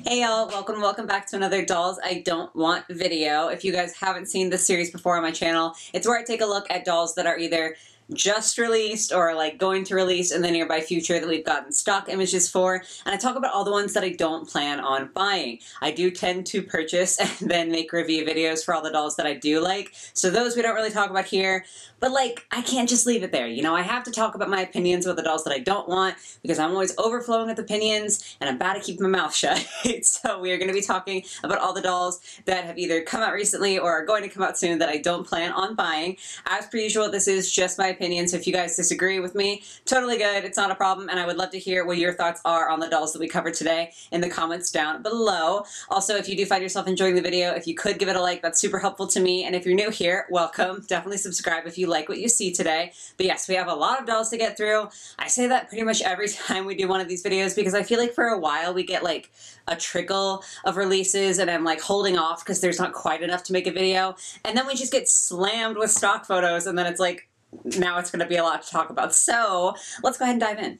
Hey y'all, welcome back to another Dolls I Don't Want video. If you guys haven't seen this series before on my channel, it's where I take a look at dolls that are either just released or like going to release in the nearby future that we've gotten stock images for, and I talk about all the ones that I don't plan on buying. I do tend to purchase and then make review videos for all the dolls that I do like, so those we don't really talk about here, but like, I can't just leave it there, you know, I have to talk about my opinions about the dolls that I don't want, because I'm always overflowing with opinions, and I'm bad at keeping my mouth shut. So we are going to be talking about all the dolls that have either come out recently or are going to come out soon that I don't plan on buying. As per usual, this is just my opinion, so if you guys disagree with me, totally good, it's not a problem, and I would love to hear what your thoughts are on the dolls that we covered today in the comments down below. Also, if you do find yourself enjoying the video, if you could give it a like, that's super helpful to me, and if you're new here, welcome. Definitely subscribe if you like what you see today. But yes, we have a lot of dolls to get through. I say that pretty much every time we do one of these videos because I feel like for a while we get like a trickle of releases and I'm like holding off because there's not quite enough to make a video, and then we just get slammed with stock photos, and then it's like, now it's going to be a lot to talk about. So let's go ahead and dive in.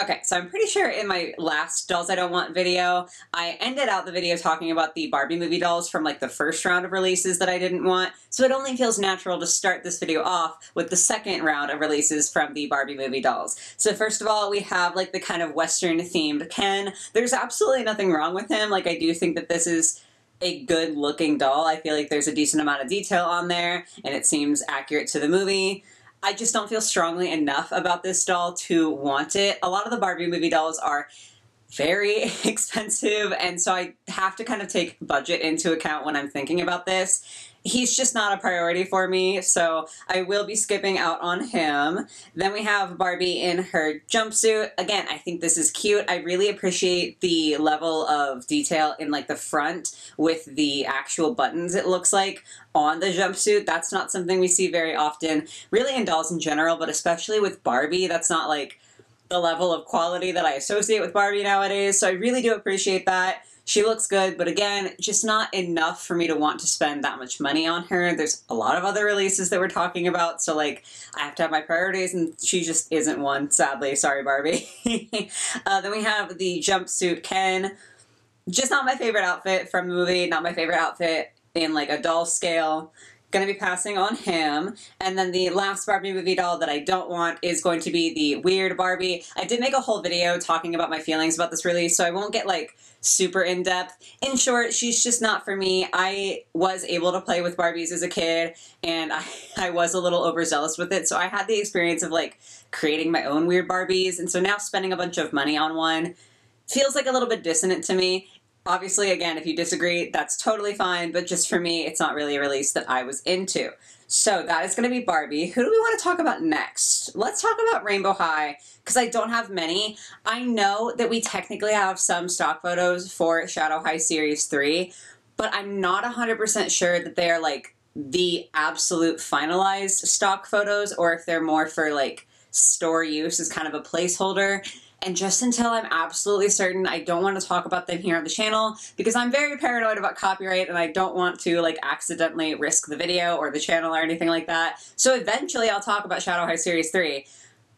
Okay, so I'm pretty sure in my last Dolls I Don't Want video, I ended out the video talking about the Barbie movie dolls from like the first round of releases that I didn't want, so it only feels natural to start this video off with the second round of releases from the Barbie movie dolls. So first of all, we have like the kind of Western themed Ken. There's absolutely nothing wrong with him. Like, I do think that this is a good looking doll. I feel like there's a decent amount of detail on there and it seems accurate to the movie. I just don't feel strongly enough about this doll to want it. A lot of the Barbie movie dolls are very expensive, and so I have to kind of take budget into account when I'm thinking about this. He's just not a priority for me, so I will be skipping out on him. Then we have Barbie in her jumpsuit. Again, I think this is cute. I really appreciate the level of detail in like the front with the actual buttons, it looks like, on the jumpsuit. That's not something we see very often, really in dolls in general, but especially with Barbie. That's not like the level of quality that I associate with Barbie nowadays, so I really do appreciate that. She looks good, but again, just not enough for me to want to spend that much money on her. There's a lot of other releases that we're talking about, so like, I have to have my priorities, and she just isn't one, sadly. Sorry, Barbie. Then we have the jumpsuit Ken. Just not my favorite outfit from the movie, not my favorite outfit in like a doll scale. Gonna be passing on him. And then the last Barbie movie doll that I don't want is going to be the weird Barbie. I did make a whole video talking about my feelings about this release, so I won't get like super in-depth. In short, she's just not for me. I was able to play with Barbies as a kid, and I was a little overzealous with it, so I had the experience of like creating my own weird Barbies, and so now spending a bunch of money on one feels like a little bit dissonant to me. Obviously, again, if you disagree, that's totally fine, but just for me, it's not really a release that I was into. So that is going to be Barbie. Who do we want to talk about next? Let's talk about Rainbow High, because I don't have many. I know that we technically have some stock photos for Shadow High Series 3, but I'm not 100% sure that they are like the absolute finalized stock photos, or if they're more for like store use as kind of a placeholder. And just until I'm absolutely certain, I don't want to talk about them here on the channel because I'm very paranoid about copyright and I don't want to like accidentally risk the video or the channel or anything like that. So eventually I'll talk about Shadow High Series 3,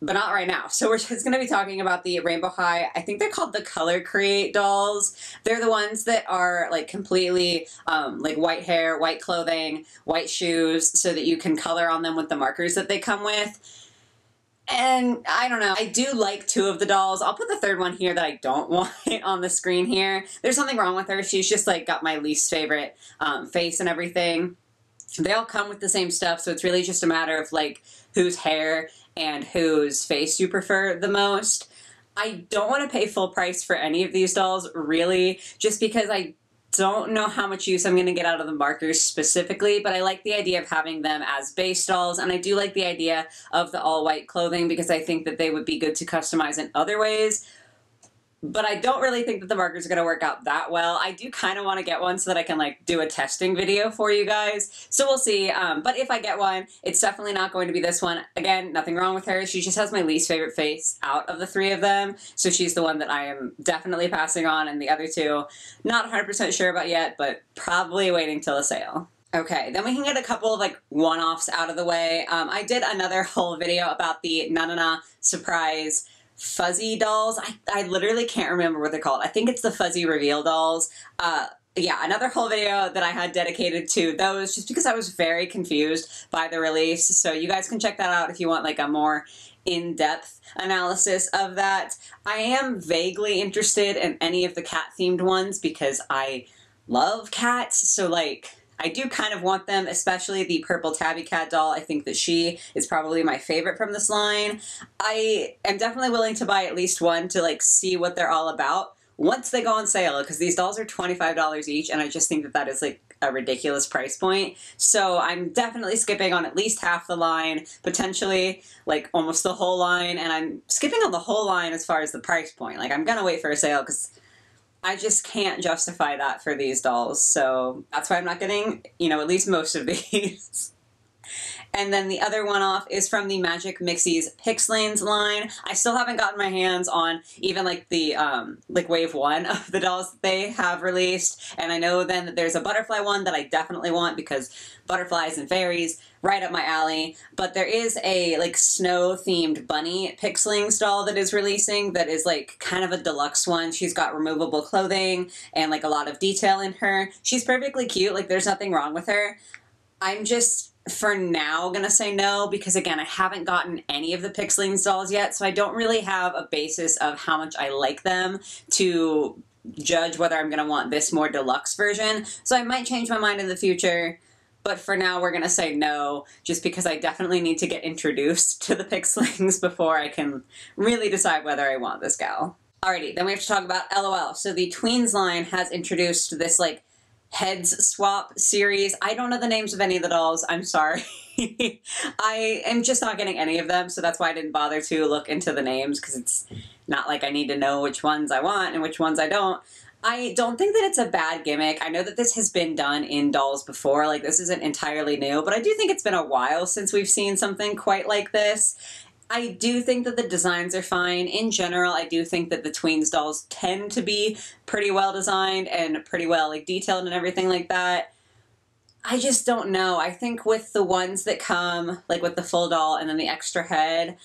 but not right now. So we're just going to be talking about the Rainbow High. I think they're called the Color Create dolls. They're the ones that are like completely like white hair, white clothing, white shoes, so that you can color on them with the markers that they come with. And I don't know, I do like two of the dolls. I'll put the third one here that I don't want on the screen here. There's something wrong with her. She's just like got my least favorite face and everything. They all come with the same stuff, so it's really just a matter of like whose hair and whose face you prefer the most. I don't want to pay full price for any of these dolls, really, just because I don't know how much use I'm going to get out of the markers specifically, but I like the idea of having them as base dolls, and I do like the idea of the all-white clothing because I think that they would be good to customize in other ways. But I don't really think that the markers are going to work out that well. I do kind of want to get one so that I can like do a testing video for you guys. So we'll see. But if I get one, it's definitely not going to be this one. Again, nothing wrong with her. She just has my least favorite face out of the three of them. So she's the one that I am definitely passing on, and the other two, not 100% sure about yet, but probably waiting till a sale. Okay, then we can get a couple of like one-offs out of the way. I did another whole video about the Na Na Na surprise fuzzy dolls. I literally can't remember what they're called. I think it's the fuzzy reveal dolls. Yeah, another whole video that I had dedicated to those just because I was very confused by the release. So you guys can check that out if you want like a more in-depth analysis of that. I am vaguely interested in any of the cat-themed ones because I love cats. So like, I do kind of want them, especially the purple tabby cat doll. I think that she is probably my favorite from this line. I am definitely willing to buy at least one to like see what they're all about once they go on sale, because these dolls are $25 each, and I just think that that is like a ridiculous price point. So I'm definitely skipping on at least half the line, potentially like almost the whole line, and I'm skipping on the whole line as far as the price point. Like, I'm gonna wait for a sale because I just can't justify that for these dolls. So that's why I'm not getting, you know, at least most of these. And then the other one off is from the Magic Mixies Pixlanes line. I still haven't gotten my hands on even like the like wave one of the dolls that they have released. And I know then that there's a butterfly one that I definitely want because butterflies and fairies, right up my alley. But there is a like snow themed bunny Pixlings doll that is releasing that is like kind of a deluxe one. She's got removable clothing and like a lot of detail in her. She's perfectly cute, like there's nothing wrong with her. I'm just, for now, gonna say no, because again, I haven't gotten any of the Pixlings dolls yet, so I don't really have a basis of how much I like them to judge whether I'm gonna want this more deluxe version. So I might change my mind in the future, but for now we're gonna say no, just because I definitely need to get introduced to the Pixlings before I can really decide whether I want this gal. Alrighty, then we have to talk about LOL. So the Tweens line has introduced this like heads swap series. I don't know the names of any of the dolls. I'm sorry. I am just not getting any of them, so that's why I didn't bother to look into the names, because it's not like I need to know which ones I want and which ones I don't. I don't think that it's a bad gimmick. I know that this has been done in dolls before, like this isn't entirely new, but I do think it's been a while since we've seen something quite like this. I do think that the designs are fine. In general, I do think that the Tweens dolls tend to be pretty well designed and pretty well like detailed and everything like that. I just don't know. I think with the ones that come like with the full doll and then the extra head,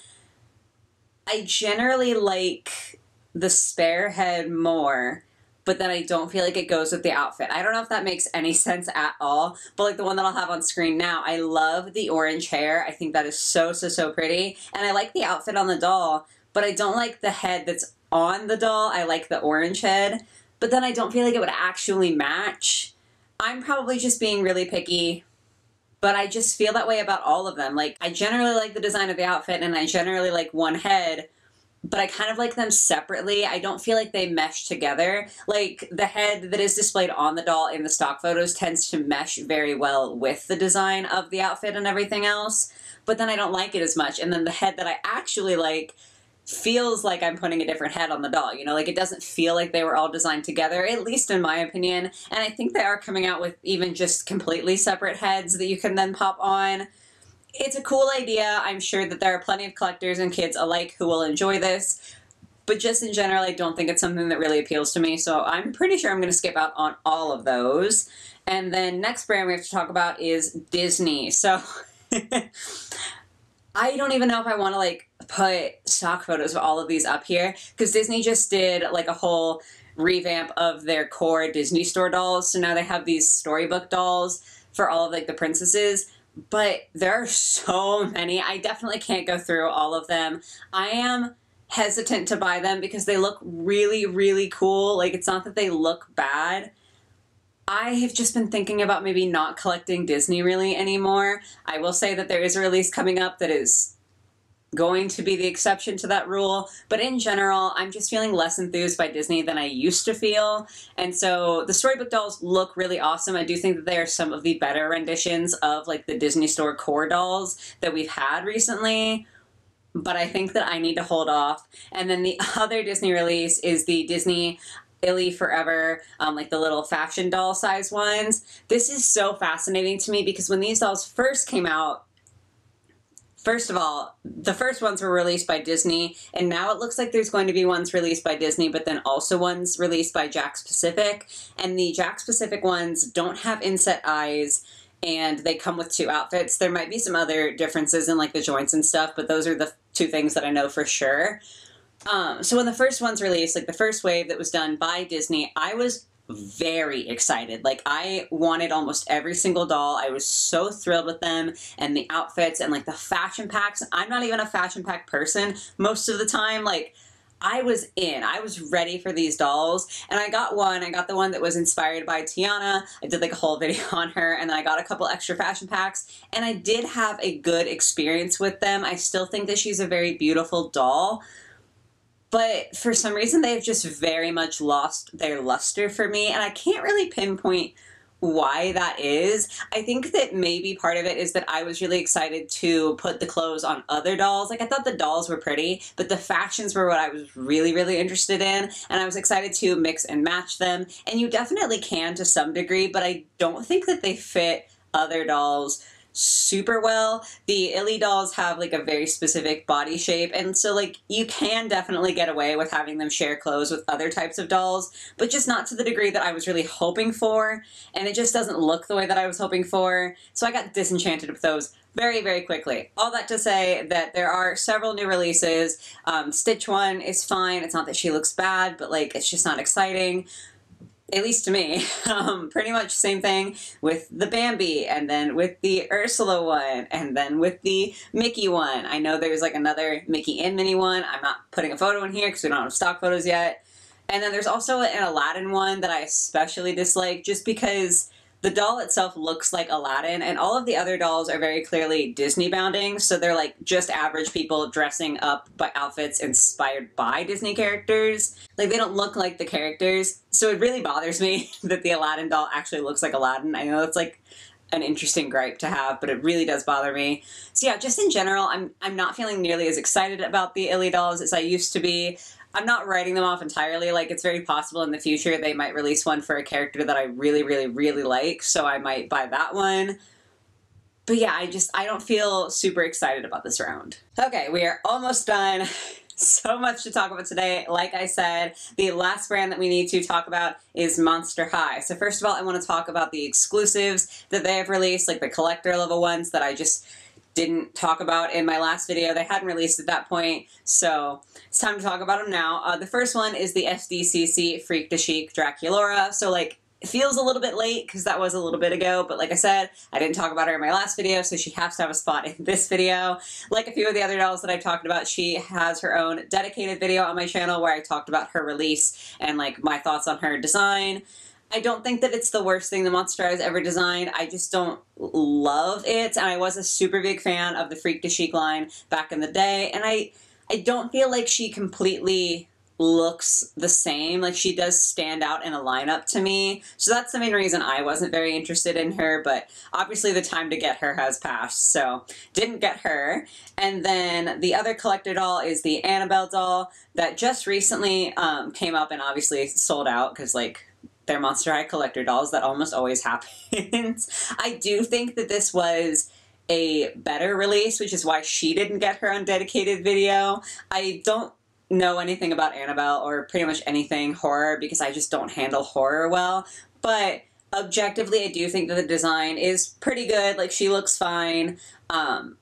I generally like the spare head more, but then I don't feel like it goes with the outfit. I don't know if that makes any sense at all, but like the one that I'll have on screen now, I love the orange hair. I think that is so, so, so pretty. And I like the outfit on the doll, but I don't like the head that's on the doll. I like the orange head, but then I don't feel like it would actually match. I'm probably just being really picky, but I just feel that way about all of them. Like, I generally like the design of the outfit, and I generally like one head, but I kind of like them separately. I don't feel like they mesh together. Like, the head that is displayed on the doll in the stock photos tends to mesh very well with the design of the outfit and everything else, but then I don't like it as much. And then the head that I actually like feels like I'm putting a different head on the doll, you know, like it doesn't feel like they were all designed together, at least in my opinion. And I think they are coming out with even just completely separate heads that you can then pop on. It's a cool idea. I'm sure that there are plenty of collectors and kids alike who will enjoy this, but just in general, I don't think it's something that really appeals to me, so I'm pretty sure I'm going to skip out on all of those. And then next brand we have to talk about is Disney. So I don't even know if I want to like put stock photos of all of these up here, because Disney just did like a whole revamp of their core Disney Store dolls, so now they have these storybook dolls for all of like the princesses. But there are so many. I definitely can't go through all of them. I am hesitant to buy them because they look really, really cool. Like, it's not that they look bad. I have just been thinking about maybe not collecting Disney really anymore. I will say that there is a release coming up that is going to be the exception to that rule, but in general, I'm just feeling less enthused by Disney than I used to feel. And so the storybook dolls look really awesome. I do think that they are some of the better renditions of like the Disney Store core dolls that we've had recently, but I think that I need to hold off. And then the other Disney release is the Disney Illy Forever, like the little fashion doll size ones. This is so fascinating to me because when these dolls first came out, first of all, the first ones were released by Disney, and now it looks like there's going to be ones released by Disney, but then also ones released by Jakks Pacific. And the Jakks Pacific ones don't have inset eyes, and they come with 2 outfits. There might be some other differences in like the joints and stuff, but those are the 2 things that I know for sure. So when the first ones released, like the first wave that was done by Disney, I was very excited. Like I wanted almost every single doll. I was so thrilled with them and the outfits and like the fashion packs. I'm not even a fashion pack person most of the time. Like I was in. I was ready for these dolls. And I got one. I got the one that was inspired by Tiana. I did like a whole video on her. And then I got a couple extra fashion packs. And I did have a good experience with them. I still think that she's a very beautiful doll. But for some reason, they've just very much lost their luster for me. And I can't really pinpoint why that is. I think that maybe part of it is that I was really excited to put the clothes on other dolls. Like I thought the dolls were pretty, but the fashions were what I was really, really interested in. And I was excited to mix and match them. And you definitely can to some degree, but I don't think that they fit other dolls super well. The Illy dolls have like a very specific body shape, and so like you can definitely get away with having them share clothes with other types of dolls, but just not to the degree that I was really hoping for, and it just doesn't look the way that I was hoping for, so I got disenchanted with those very, very quickly. All that to say that there are several new releases. Stitch one is fine. It's not that she looks bad, but like it's just not exciting. At least to me. Pretty much same thing with the Bambi, and then with the Ursula one, and then with the Mickey one. I know there's like another Mickey and Minnie one. I'm not putting a photo in here because we don't have stock photos yet. And then there's also an Aladdin one that I especially dislike just because the doll itself looks like Aladdin, and all of the other dolls are very clearly Disney bounding, so they're like just average people dressing up by outfits inspired by Disney characters. Like they don't look like the characters, so it really bothers me that the Aladdin doll actually looks like Aladdin. I know it's like an interesting gripe to have, but it really does bother me. So yeah, just in general, I'm not feeling nearly as excited about the Illy dolls as I used to be. I'm not writing them off entirely. Like, it's very possible in the future they might release one for a character that I really, really, really like, so I might buy that one. But yeah, I don't feel super excited about this round. Okay, we are almost done. So much to talk about today. Like I said, the last brand that we need to talk about is Monster High. So first of all, I want to talk about the exclusives that they have released, like the collector level ones that I just didn't talk about in my last video. They hadn't released at that point, so it's time to talk about them now. The first one is the SDCC Freak de Chic Draculora. So like, it feels a little bit late because that was a little bit ago, but like I said, I didn't talk about her in my last video, so she has to have a spot in this video. Like a few of the other dolls that I've talked about, she has her own dedicated video on my channel where I talked about her release and like my thoughts on her design. I don't think that it's the worst thing the Monster High has ever designed. I just don't love it, and I was a super big fan of the Freak de Chic line back in the day, and I don't feel like she completely looks the same. Like, she does stand out in a lineup to me, so that's the main reason I wasn't very interested in her, but obviously the time to get her has passed, so didn't get her. And then the other collector doll is the Annabelle doll that just recently came up and obviously sold out because, like, they're Monster High collector dolls. That almost always happens. I do think that this was a better release, which is why she didn't get her own dedicated video. I don't know anything about Annabelle or pretty much anything horror because I just don't handle horror well, but objectively I do think that the design is pretty good. Like, she looks fine.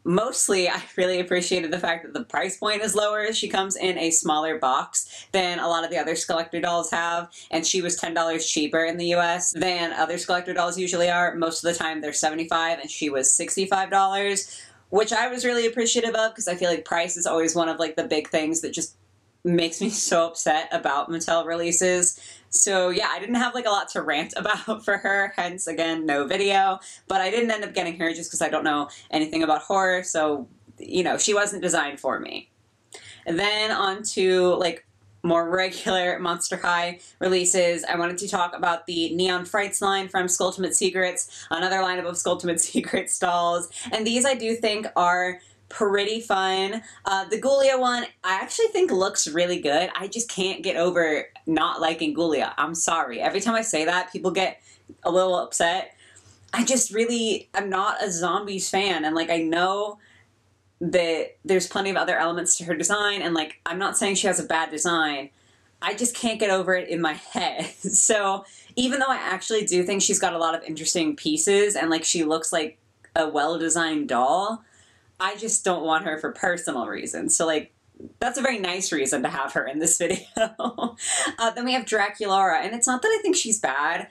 Mostly I really appreciated the fact that the price point is lower. She comes in a smaller box than a lot of the other collector dolls have, and she was $10 cheaper in the US than other collector dolls usually are. Most of the time they're $75 and she was $65, which I was really appreciative of because I feel like price is always one of like the big things that just makes me so upset about Mattel releases. So yeah, I didn't have like a lot to rant about for her, hence again, no video, but I didn't end up getting her just because I don't know anything about horror, so, you know, she wasn't designed for me. And then on to like more regular Monster High releases, I wanted to talk about the Neon Frights line from Skulltimate Secrets, another lineup of Skulltimate Secrets dolls, and these I do think are pretty fun. The Ghoulia one, I actually think looks really good. I just can't get over not liking Ghoulia. I'm sorry. Every time I say that, people get a little upset. I'm not a zombies fan, and like, I know that there's plenty of other elements to her design, and like, I'm not saying she has a bad design. I just can't get over it in my head. So even though I actually do think she's got a lot of interesting pieces, and like, she looks like a well-designed doll, I just don't want her for personal reasons. So like, that's a very nice reason to have her in this video. Then we have Draculaura, and it's not that I think she's bad,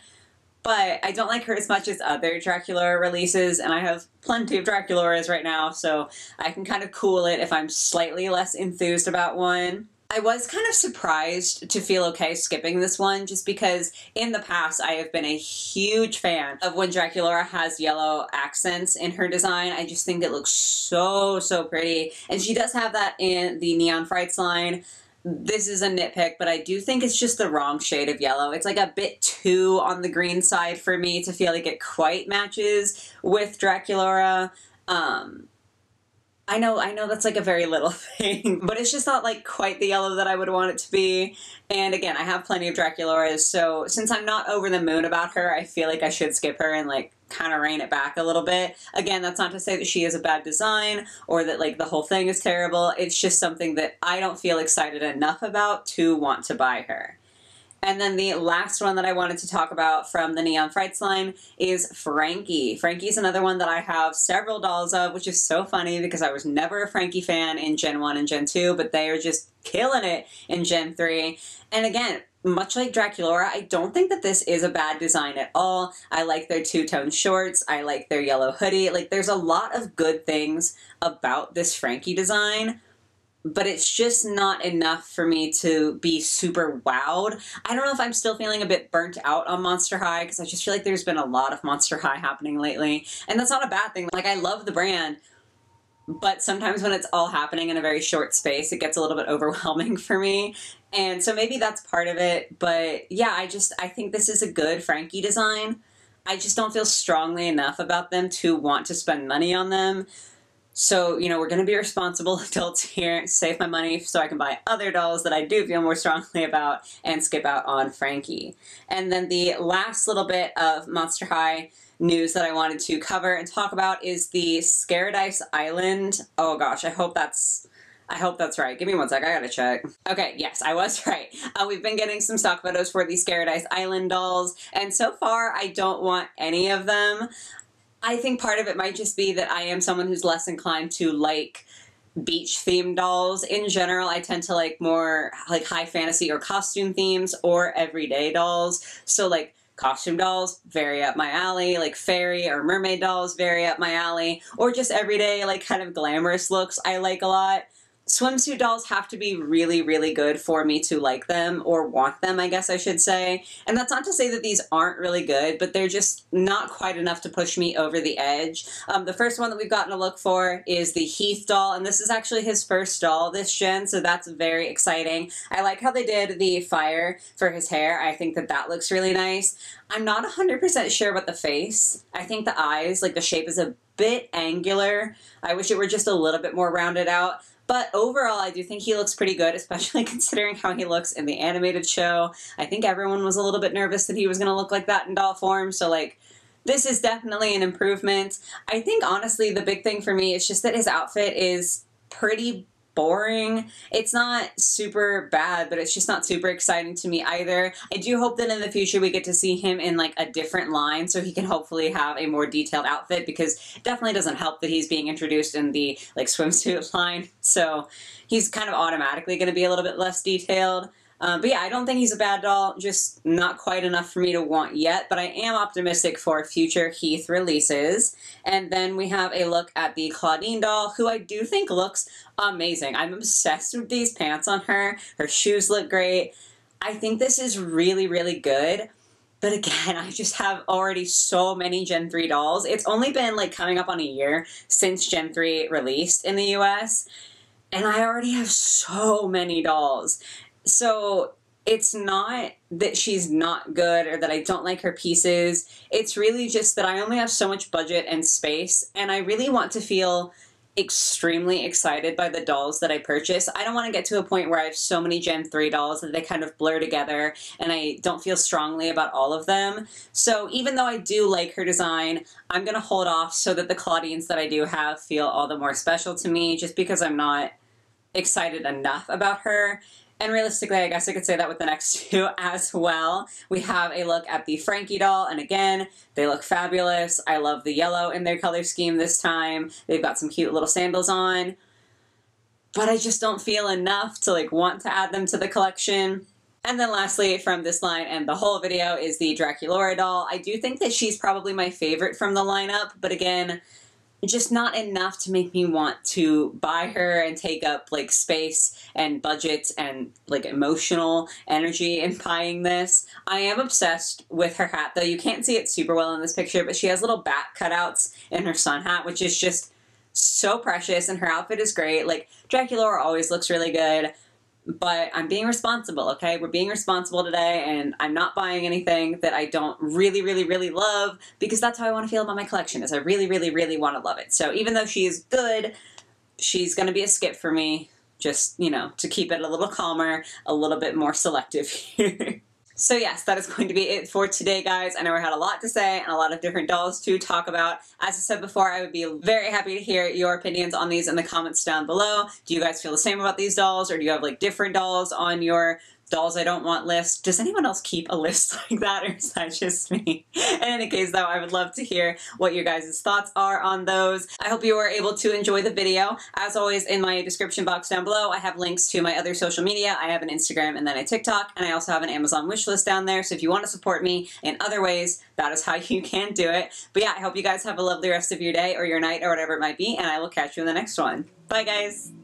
but I don't like her as much as other Draculaura releases, and I have plenty of Draculauras right now, so I can kind of cool it if I'm slightly less enthused about one. I was kind of surprised to feel okay skipping this one, just because in the past I have been a huge fan of when Draculaura has yellow accents in her design. I just think it looks so, so pretty. And she does have that in the Neon Frights line. This is a nitpick, but I do think it's just the wrong shade of yellow. It's like a bit too on the green side for me to feel like it quite matches with Draculaura. I know that's like a very little thing, but it's just not like quite the yellow that I would want it to be. And again, I have plenty of Draculauras, so since I'm not over the moon about her, I feel like I should skip her and like kind of rein it back a little bit. Again, that's not to say that she is a bad design or that like the whole thing is terrible. It's just something that I don't feel excited enough about to want to buy her. And then the last one that I wanted to talk about from the Neon Frights line is Frankie. Frankie's another one that I have several dolls of, which is so funny because I was never a Frankie fan in Gen 1 and Gen 2, but they are just killing it in Gen 3. And again, much like Draculaura, I don't think that this is a bad design at all. I like their two-tone shorts. I like their yellow hoodie. Like, there's a lot of good things about this Frankie design, but it's just not enough for me to be super wowed. I don't know if I'm still feeling a bit burnt out on Monster High, because I just feel like there's been a lot of Monster High happening lately, and that's not a bad thing. Like, I love the brand, but sometimes when it's all happening in a very short space, it gets a little bit overwhelming for me, and so maybe that's part of it. But yeah, I think this is a good Frankie design. I just don't feel strongly enough about them to want to spend money on them. So, you know, we're going to be responsible adults here, save my money so I can buy other dolls that I do feel more strongly about and skip out on Frankie. And then the last little bit of Monster High news that I wanted to cover and talk about is the Scaradise Island. Oh gosh, I hope that's right. Give me one sec, I gotta check. Okay, yes, I was right. We've been getting some stock photos for the Scaradise Island dolls, and so far I don't want any of them. I think part of it might just be that I am someone who's less inclined to like beach-themed dolls. In general, I tend to like more like high fantasy or costume themes or everyday dolls. So like costume dolls, very up my alley, like fairy or mermaid dolls, very up my alley, or just everyday like kind of glamorous looks I like a lot. Swimsuit dolls have to be really, really good for me to like them, or want them, I guess I should say. And that's not to say that these aren't really good, but they're just not quite enough to push me over the edge. The first one that we've gotten a look for is the Heath doll, and this is actually his first doll this gen, so that's very exciting. I like how they did the fire for his hair. I think that that looks really nice. I'm not 100% sure about the face. I think the eyes, like the shape is a bit angular. I wish it were just a little bit more rounded out. But overall, I do think he looks pretty good, especially considering how he looks in the animated show. I think everyone was a little bit nervous that he was going to look like that in doll form, so like, this is definitely an improvement. I think, honestly, the big thing for me is just that his outfit is pretty boring. It's not super bad, but it's just not super exciting to me either. I do hope that in the future we get to see him in like a different line so he can hopefully have a more detailed outfit, because it definitely doesn't help that he's being introduced in the like swimsuit line. So he's kind of automatically going to be a little bit less detailed. But yeah, I don't think he's a bad doll, just not quite enough for me to want yet, but I am optimistic for future Heath releases. And then we have a look at the Claudine doll, who I do think looks amazing. I'm obsessed with these pants on her. Her shoes look great. I think this is really, really good. But again, I just have already so many Gen 3 dolls. It's only been like coming up on a year since Gen 3 released in the US, and I already have so many dolls. So it's not that she's not good or that I don't like her pieces. It's really just that I only have so much budget and space, and I really want to feel extremely excited by the dolls that I purchase. I don't want to get to a point where I have so many Gen 3 dolls that they kind of blur together and I don't feel strongly about all of them. So even though I do like her design, I'm going to hold off so that the Claudines that I do have feel all the more special to me, just because I'm not excited enough about her. And realistically, I guess I could say that with the next two as well. We have a look at the Frankie doll, and again, they look fabulous. I love the yellow in their color scheme this time. They've got some cute little sandals on. but I just don't feel enough to like want to add them to the collection. And then lastly from this line and the whole video is the Draculaura doll. I do think that she's probably my favorite from the lineup, but again, just not enough to make me want to buy her and take up like space and budget and like emotional energy in buying this. I am obsessed with her hat though. You can't see it super well in this picture, but she has little bat cutouts in her sun hat, which is just so precious, and her outfit is great. Like, Draculaura always looks really good. But I'm being responsible, okay? We're being responsible today, and I'm not buying anything that I don't really, really, really love, because that's how I want to feel about my collection, is I really, really, really want to love it. So even though she is good, she's going to be a skip for me, just, you know, to keep it a little calmer, a little bit more selective here. So yes, that is going to be it for today, guys. I know I had a lot to say and a lot of different dolls to talk about. As I said before, I would be very happy to hear your opinions on these in the comments down below. Do you guys feel the same about these dolls, or do you have like different dolls on your dolls I don't want list? Does anyone else keep a list like that, or is that just me? In any case though, I would love to hear what your guys' thoughts are on those. I hope you were able to enjoy the video. As always, in my description box down below, I have links to my other social media. I have an Instagram and then a TikTok, and I also have an Amazon wishlist down there, so if you want to support me in other ways, that is how you can do it. But yeah, I hope you guys have a lovely rest of your day or your night or whatever it might be, and I will catch you in the next one. Bye guys!